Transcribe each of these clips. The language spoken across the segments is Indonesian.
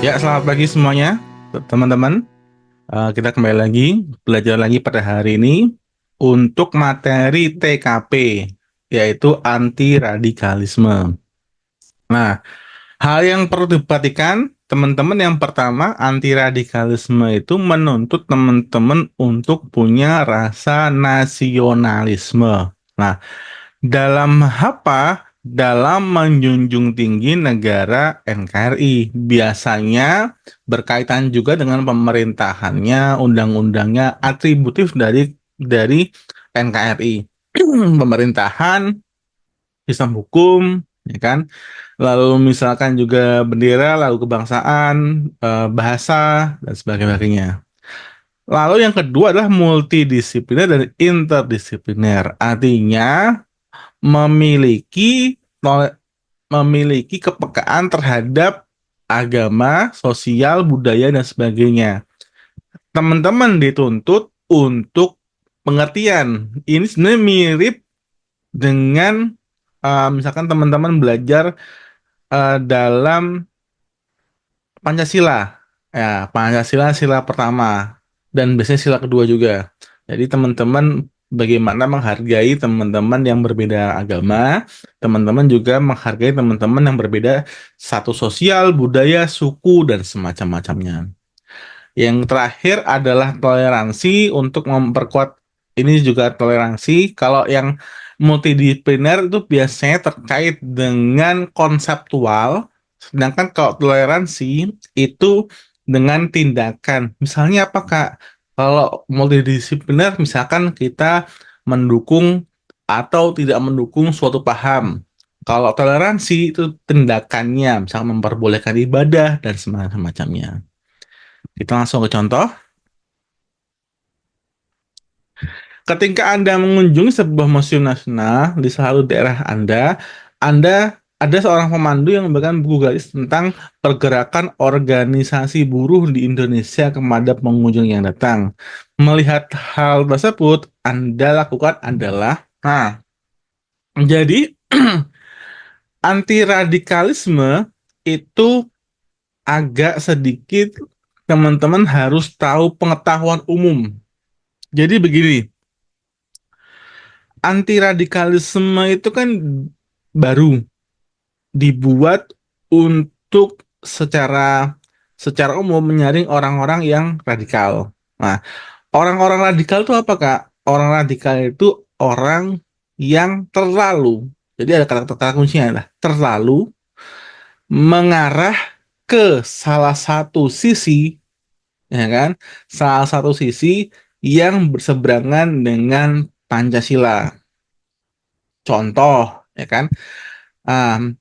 Ya, selamat pagi semuanya, teman-teman. Kita kembali lagi, belajar lagi pada hari ini untuk materi TKP, yaitu anti radikalisme. Nah, hal yang perlu diperhatikan, teman-teman, yang pertama, anti radikalisme itu menuntut teman-teman untuk punya rasa nasionalisme. Nah, dalam apa? Dalam menjunjung tinggi negara NKRI. Biasanya berkaitan juga dengan pemerintahannya, undang-undangnya, atributif dari NKRI. Pemerintahan, sistem hukum, ya kan? Lalu misalkan juga bendera, lalu kebangsaan, bahasa, dan sebagainya. Lalu yang kedua adalah multidisipliner dan interdisipliner. Artinya memiliki memiliki kepekaan terhadap agama, sosial, budaya, dan sebagainya. Teman-teman dituntut untuk pengertian. Ini sebenarnya mirip dengan misalkan teman-teman belajar dalam Pancasila. Ya, Pancasila sila pertama dan biasanya sila kedua juga. Jadi teman-teman bagaimana menghargai teman-teman yang berbeda agama, teman-teman juga menghargai teman-teman yang berbeda satu sosial, budaya, suku, dan semacam-macamnya. Yang terakhir adalah toleransi untuk memperkuat ini juga toleransi. Kalau yang multidisipliner itu biasanya terkait dengan konseptual, sedangkan kalau toleransi itu dengan tindakan. Misalnya apa, Kak? Kalau multidisipliner, misalkan kita mendukung atau tidak mendukung suatu paham. Kalau toleransi itu tindakannya, misalnya memperbolehkan ibadah dan semacam-macamnya. Kita langsung ke contoh. Ketika Anda mengunjungi sebuah museum nasional di salah satu daerah Anda ada seorang pemandu yang memberikan buku gratis tentang pergerakan organisasi buruh di Indonesia kepada pengunjung yang datang. Melihat hal tersebut, Anda lakukan adalah, jadi anti radikalisme itu agak sedikit teman-teman harus tahu pengetahuan umum. Jadi begini, anti radikalisme itu kan baru dibuat untuk secara umum menyaring orang-orang yang radikal. Nah, orang-orang radikal itu apa, Kak? Orang radikal itu orang yang terlalu, jadi ada kata-kata kuncinya adalah terlalu mengarah ke salah satu sisi, ya kan? Salah satu sisi yang berseberangan dengan Pancasila. Contoh, ya kan? Um,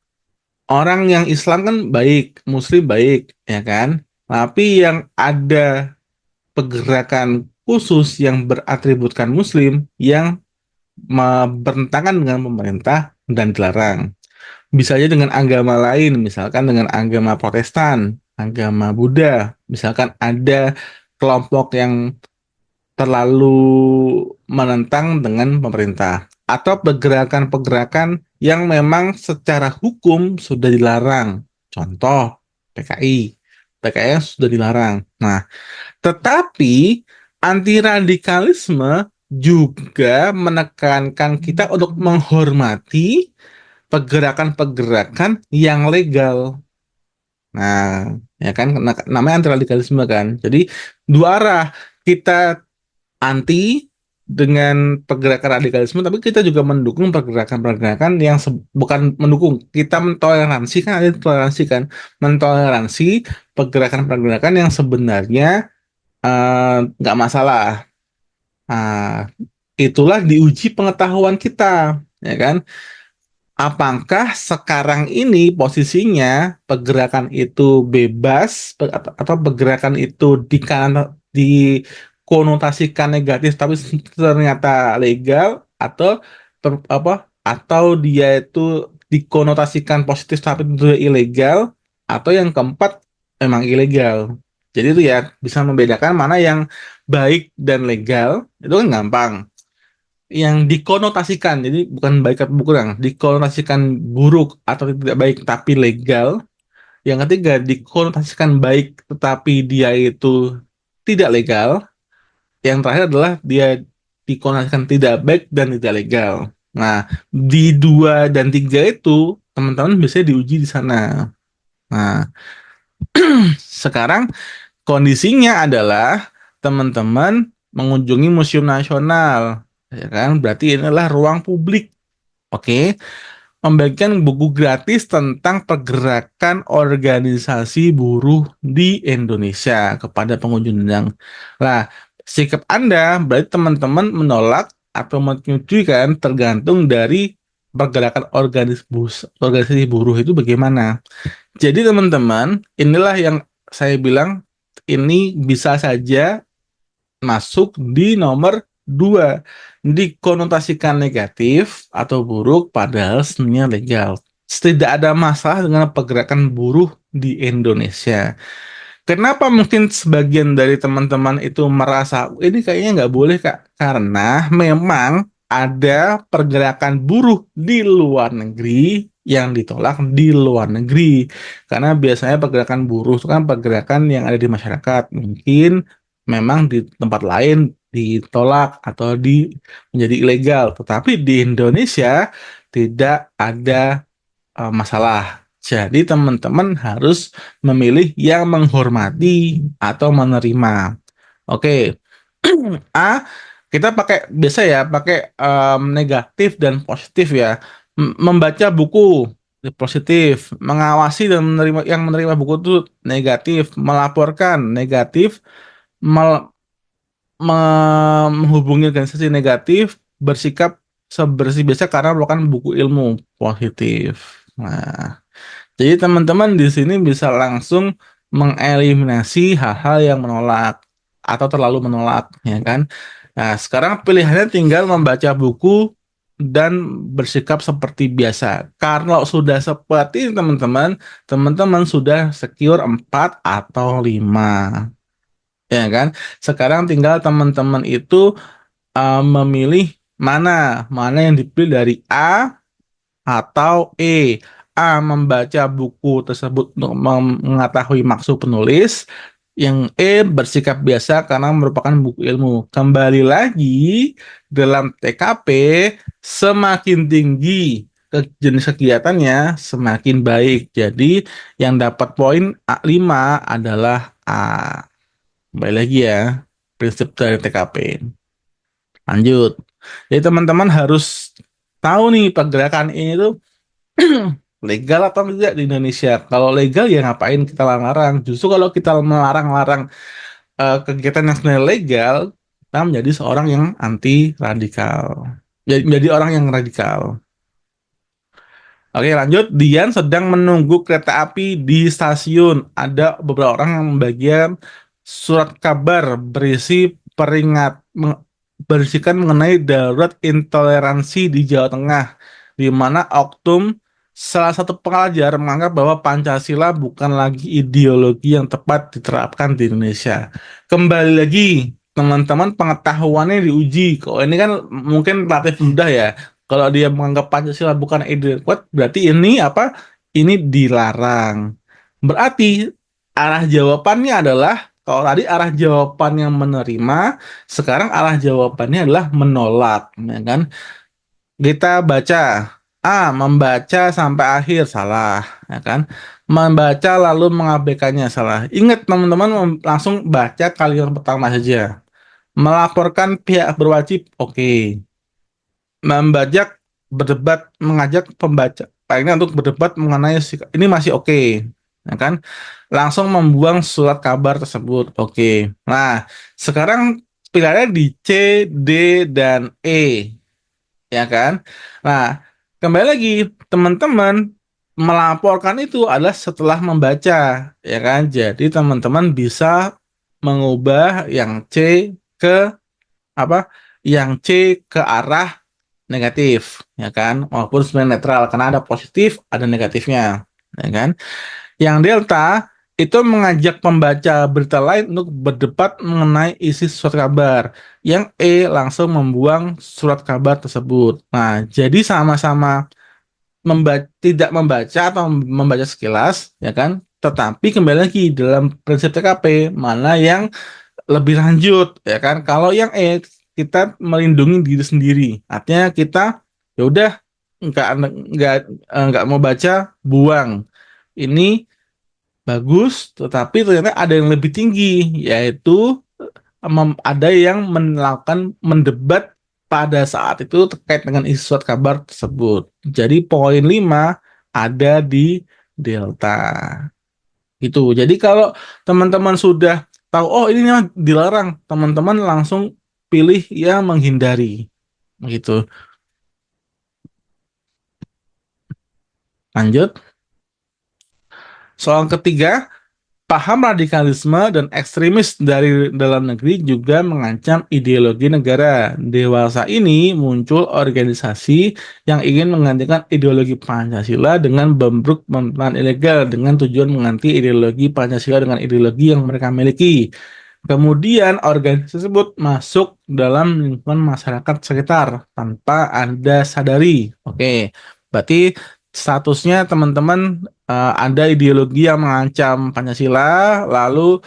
Orang yang Islam kan baik, Muslim baik, ya kan? Tapi yang ada pergerakan khusus yang beratributkan Muslim yang bertentangan dengan pemerintah dan dilarang. Bisa aja dengan agama lain, misalkan dengan agama Protestan, agama Buddha, misalkan ada kelompok yang terlalu menentang dengan pemerintah atau pergerakan-pergerakan yang memang secara hukum sudah dilarang. Contoh PKI. PKI sudah dilarang. Nah, tetapi anti radikalisme juga menekankan kita untuk menghormati pergerakan-pergerakan yang legal. Nah, ya kan namanya anti radikalisme kan. Jadi dua arah, kita anti dengan pergerakan radikalisme, tapi kita juga mendukung pergerakan-pergerakan yang bukan mendukung, kita mentoleransi, kan ada toleransi kan, mentoleransi pergerakan-pergerakan yang sebenarnya nggak masalah. Nah, itulah diuji pengetahuan kita, ya kan? Apakah sekarang ini posisinya pergerakan itu bebas atau pergerakan itu dikonotasikan negatif tapi ternyata legal, atau atau dia itu dikonotasikan positif tapi itu ilegal, atau yang keempat memang ilegal. Jadi itu ya bisa membedakan mana yang baik dan legal itu kan gampang. Yang dikonotasikan, jadi bukan baik atau kurang, dikonotasikan buruk atau tidak baik tapi legal, Yang ketiga, dikonotasikan baik tetapi dia itu tidak legal. Yang terakhir adalah dia dikonotasikan tidak baik dan tidak legal. Nah, di 2 dan 3 itu teman-teman biasanya diuji di sana. Nah, sekarang kondisinya adalah teman-teman mengunjungi Museum Nasional, ya kan? Berarti inilah ruang publik. Oke, membagikan buku gratis tentang pergerakan organisasi buruh di Indonesia kepada pengunjung yang. Nah, sikap Anda berarti teman-teman menolak atau menyetujui kan tergantung dari pergerakan organisasi buruh itu bagaimana. Jadi teman-teman, inilah yang saya bilang ini bisa saja masuk di nomor 2, dikonotasikan negatif atau buruk padahal sebenarnya legal. Tidak ada masalah dengan pergerakan buruh di Indonesia. Kenapa mungkin sebagian dari teman-teman itu merasa ini kayaknya nggak boleh, Kak? Karena memang ada pergerakan buruh di luar negeri yang ditolak di luar negeri. Karena biasanya pergerakan buruh itu kan pergerakan yang ada di masyarakat. Mungkin memang di tempat lain ditolak atau menjadi ilegal. Tetapi di Indonesia tidak ada masalah. Jadi teman-teman harus memilih yang menghormati atau menerima. Oke, A kita pakai biasa ya, pakai negatif dan positif ya. Membaca buku positif, mengawasi dan menerima buku itu negatif, melaporkan negatif, mel- menghubungi organisasi negatif, bersikap sebersih biasa karena melakukan buku ilmu positif. Nah, jadi teman-teman di sini bisa langsung mengeliminasi hal-hal yang menolak atau terlalu menolak, ya kan? Nah, sekarang pilihannya tinggal membaca buku dan bersikap seperti biasa. Kalau sudah seperti ini, teman-teman sudah secure 4 atau 5. Ya kan? Sekarang tinggal teman-teman itu memilih mana yang dipilih dari A atau E. A. Membaca buku tersebut untuk mengetahui maksud penulis. Yang E. Bersikap biasa karena merupakan buku ilmu. Kembali lagi, dalam TKP, semakin tinggi jenis kegiatannya, semakin baik. Jadi, yang dapat poin A5 adalah A. Kembali lagi ya, prinsip dari TKP. Lanjut. Jadi teman-teman harus tahu nih pergerakan ini tuh legal atau tidak di Indonesia. Kalau legal ya ngapain kita larang? Justru kalau kita melarang-larang kegiatan yang sebenarnya legal, kita menjadi seorang yang anti radikal. Jadi orang yang radikal. Oke, lanjut. Dian sedang menunggu kereta api di stasiun. Ada beberapa orang yang membagikan surat kabar berisikan mengenai darurat intoleransi di Jawa Tengah, di mana Oktum, salah satu pengajar, menganggap bahwa Pancasila bukan lagi ideologi yang tepat diterapkan di Indonesia. Kembali lagi, teman-teman pengetahuannya diuji. Kok ini kan mungkin relatif mudah ya. Kalau dia menganggap Pancasila bukan ide kuat, berarti ini apa? Ini dilarang. Berarti arah jawabannya adalah, kalau tadi arah jawaban yang menerima, sekarang arah jawabannya adalah menolak, ya kan? Kita baca A, membaca sampai akhir salah, ya kan? Membaca lalu mengabaikannya salah. Ingat teman-teman langsung baca kalimat pertama saja. Melaporkan pihak berwajib, oke. Membajak, berdebat, mengajak pembaca lainnya untuk berdebat mengenai ini masih oke, ya kan? Langsung membuang surat kabar tersebut, oke. Nah, sekarang pilihannya di C, D, dan E, ya kan? Nah, kembali lagi, teman-teman melaporkan itu adalah setelah membaca, ya kan? Jadi teman-teman bisa mengubah yang C ke apa? Yang C ke arah negatif, ya kan? Walaupun sebenarnya netral karena ada positif, ada negatifnya, ya kan? Yang delta itu mengajak pembaca berita lain untuk berdebat mengenai isi surat kabar. Yang E langsung membuang surat kabar tersebut. Nah, jadi sama-sama tidak membaca atau membaca sekilas, ya kan? Tetapi kembali lagi dalam prinsip TKP mana yang lebih lanjut, ya kan? Kalau yang E, kita melindungi diri sendiri. Artinya kita ya udah nggak mau baca, buang. Ini bagus, tetapi ternyata ada yang lebih tinggi, yaitu ada yang melakukan mendebat pada saat itu terkait dengan isi surat kabar tersebut. Jadi poin 5 ada di delta. Itu. Jadi kalau teman-teman sudah tahu, oh ini memang dilarang, teman-teman langsung pilih yang menghindari. Gitu. Lanjut. Soal ketiga, paham radikalisme dan ekstremis dari dalam negeri juga mengancam ideologi negara. Dewasa ini muncul organisasi yang ingin menggantikan ideologi Pancasila dengan membruk pemerintahan ilegal dengan tujuan mengganti ideologi Pancasila dengan ideologi yang mereka miliki. Kemudian organisasi tersebut masuk dalam lingkungan masyarakat sekitar tanpa Anda sadari. Oke, berarti statusnya teman-teman ada ideologi yang mengancam Pancasila, lalu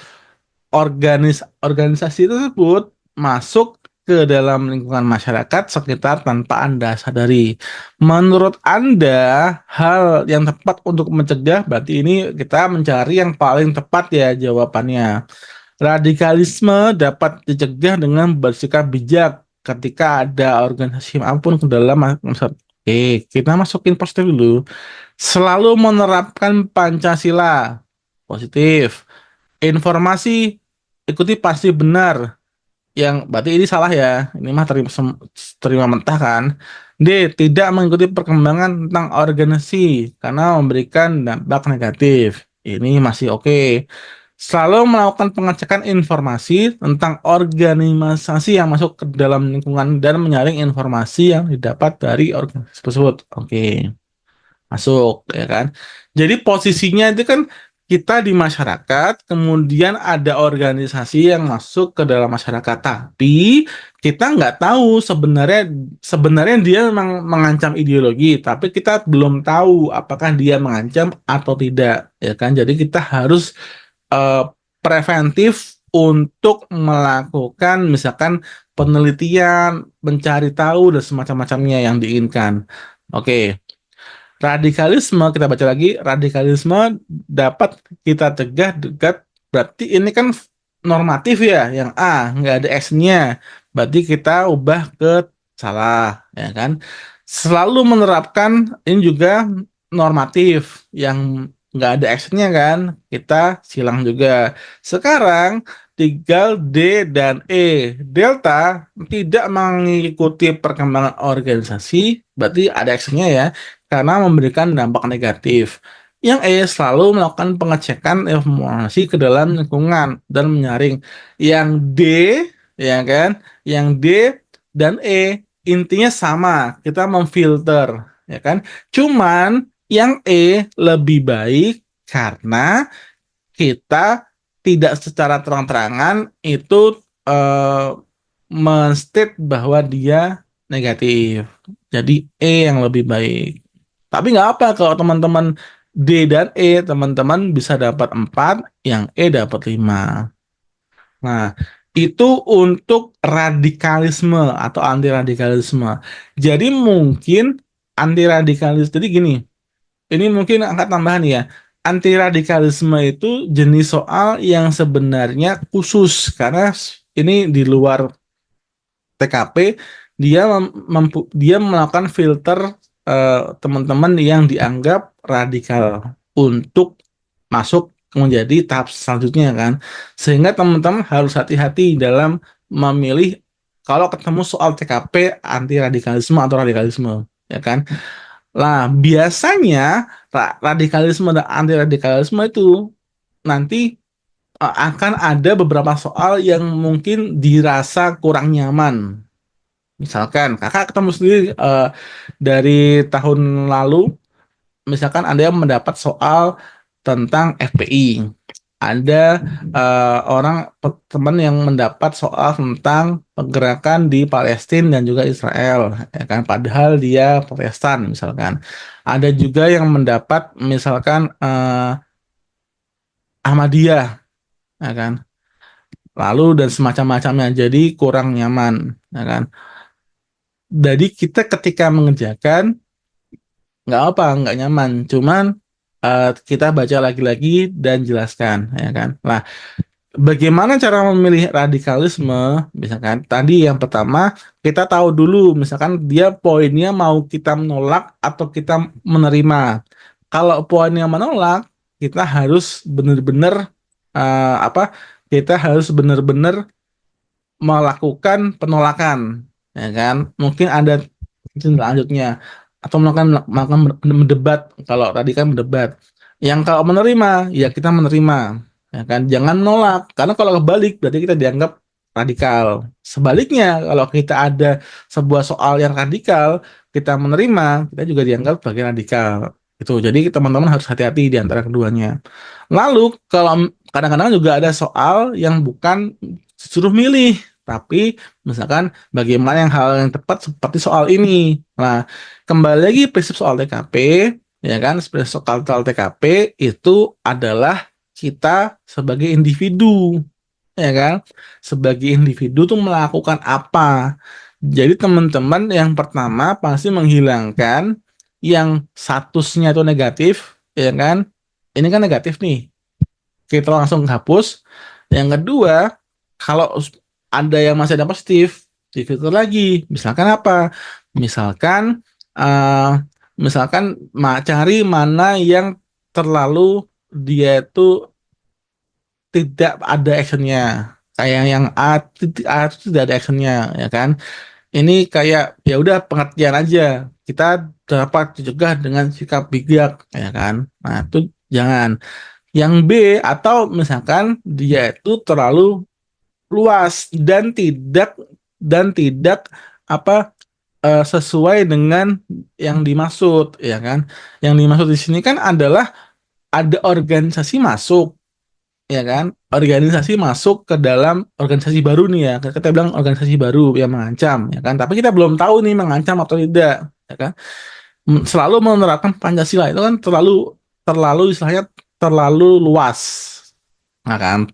organisasi tersebut masuk ke dalam lingkungan masyarakat sekitar tanpa Anda sadari. Menurut Anda, hal yang tepat untuk mencegah, berarti ini kita mencari yang paling tepat ya jawabannya. Radikalisme dapat dicegah dengan bersikap bijak ketika ada organisasi apapun ke dalam masyarakat. Oke, kita masukin positif dulu. Selalu menerapkan Pancasila. Positif. Informasi ikuti pasti benar. Yang berarti ini salah ya. Ini mah terima mentah kan. D. Tidak mengikuti perkembangan tentang organisasi karena memberikan dampak negatif. Ini masih oke. Selalu melakukan pengecekan informasi tentang organisasi yang masuk ke dalam lingkungan dan menyaring informasi yang didapat dari organisasi tersebut. Oke, masuk ya kan. Jadi posisinya itu kan kita di masyarakat, kemudian ada organisasi yang masuk ke dalam masyarakat, tapi kita nggak tahu sebenarnya sebenarnya dia memang mengancam ideologi, tapi kita belum tahu apakah dia mengancam atau tidak, ya kan? Jadi kita harus eh, preventif untuk melakukan misalkan penelitian, mencari tahu dan semacam-macamnya yang diinginkan. Oke. Radikalisme, kita baca lagi, radikalisme dapat kita cegah dekat, berarti ini kan normatif ya, yang A, nggak ada S-nya, berarti kita ubah ke salah, ya kan? Selalu menerapkan, ini juga normatif, yang nggak ada S-nya kan, kita silang juga. Sekarang, tinggal D dan E. Delta tidak mengikuti perkembangan organisasi, berarti ada S-nya ya, karena memberikan dampak negatif. Yang E selalu melakukan pengecekan informasi ke dalam lingkungan dan menyaring. Yang D, ya kan? Yang D dan E intinya sama, kita memfilter, ya kan? Cuman yang E lebih baik karena kita tidak secara terang-terangan itu eh, menstate bahwa dia negatif. Jadi E yang lebih baik. Tapi nggak apa kalau teman-teman D dan E, teman-teman bisa dapat 4, yang E dapat 5. Nah, itu untuk radikalisme atau anti radikalisme. Jadi mungkin anti radikalisme, jadi gini, ini mungkin angkat tambahan ya. Anti radikalisme itu jenis soal yang sebenarnya khusus karena ini di luar TKP, dia melakukan filter teman-teman yang dianggap radikal untuk masuk menjadi tahap selanjutnya kan. Sehingga teman-teman harus hati-hati dalam memilih kalau ketemu soal TKP anti radikalisme atau radikalisme, ya kan. Nah, biasanya radikalisme dan anti radikalisme itu nanti akan ada beberapa soal yang mungkin dirasa kurang nyaman. Misalkan kakak ketemu sendiri dari tahun lalu, misalkan ada yang mendapat soal tentang FPI, ada teman yang mendapat soal tentang pergerakan di Palestina dan juga Israel, ya kan? Padahal dia Protestan, misalkan. Ada juga yang mendapat, misalkan Ahmadiyah, ya kan? Lalu dan semacam-macamnya, jadi kurang nyaman, ya kan? Jadi kita ketika mengerjakan nggak apa, nggak nyaman, cuman kita baca lagi-lagi dan jelaskan, ya kan? Nah, bagaimana cara memilih radikalisme? Misalkan tadi yang pertama kita tahu dulu, misalkan dia poinnya mau kita menolak atau kita menerima. Kalau poinnya menolak, kita harus benar-benar apa? Kita harus benar-benar melakukan penolakan, ya kan? Mungkin ada selanjutnya atau melakukan mendebat. Kalau tadi kan mendebat. Yang kalau menerima, ya kita menerima, ya kan? Jangan menolak, karena kalau kebalik berarti kita dianggap radikal. Sebaliknya, kalau kita ada sebuah soal yang radikal, kita menerima, kita juga dianggap sebagai radikal. Itu. Jadi teman-teman harus hati-hati di antara keduanya. Lalu kalau kadang-kadang juga ada soal yang bukan suruh milih, tapi misalkan bagaimana yang hal yang tepat seperti soal ini. Nah, kembali lagi prinsip soal TKP, ya kan? Prinsip soal TKP itu adalah kita sebagai individu, ya kan? Sebagai individu tuh melakukan apa? Jadi teman-teman yang pertama pasti menghilangkan yang statusnya itu negatif, ya kan? Ini kan negatif nih, kita langsung hapus. Yang kedua, kalau ada yang masih ada positif, difilter lagi. Misalkan apa? Misalkan eh, misalkan cari mana yang terlalu dia itu tidak ada actionnya. Kayak yang A itu tidak ada actionnya, ya kan? Ini kayak ya udah pengertian aja. Kita dapat dicegah dengan sikap bijak, ya kan? Nah, itu jangan. Yang B, atau misalkan dia itu terlalu luas dan tidak apa sesuai dengan yang dimaksud, ya kan? Yang dimaksud di sini kan adalah ada organisasi masuk, ya kan? Organisasi masuk ke dalam organisasi baru nih, ya. Kita bilang organisasi baru yang mengancam, ya kan? Tapi kita belum tahu nih mengancam atau tidak, ya kan? Selalu menerapkan Pancasila itu kan terlalu terlalu istilahnya terlalu luas, nah kan?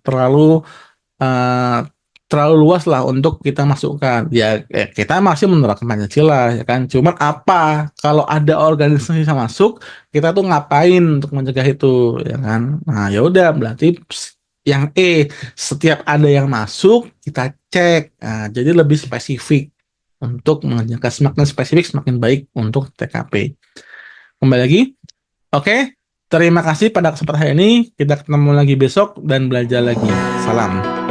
Eh, terlalu luas lah untuk kita masukkan. Ya, kita masih menerapkan Pancasila, ya kan. Cuman apa kalau ada organisasi yang masuk, kita tuh ngapain untuk mencegah itu, ya kan? Nah, ya udah berarti yang setiap ada yang masuk kita cek. Nah, jadi lebih spesifik untuk mengerjakan, semakin spesifik semakin baik untuk TKP. Kembali lagi, oke. Terima kasih pada kesempatan hari ini. Kita ketemu lagi besok dan belajar lagi. Salam.